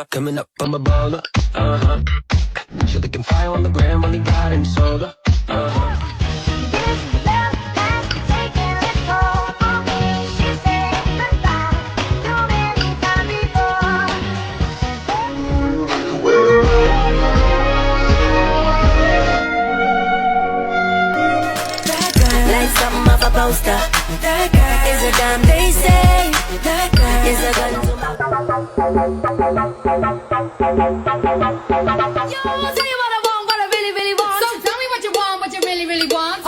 Coming up, I'm a baller. She looking fire on the gram, only got him soda. This love has taken its toll on me. She said goodbye too many times before. That girl, like something off a poster. That girl is a dime, they say. That girl is a gun to my. Yo, I'll tell you what I want, what I really, really want. So tell me what you want, what you really, really want.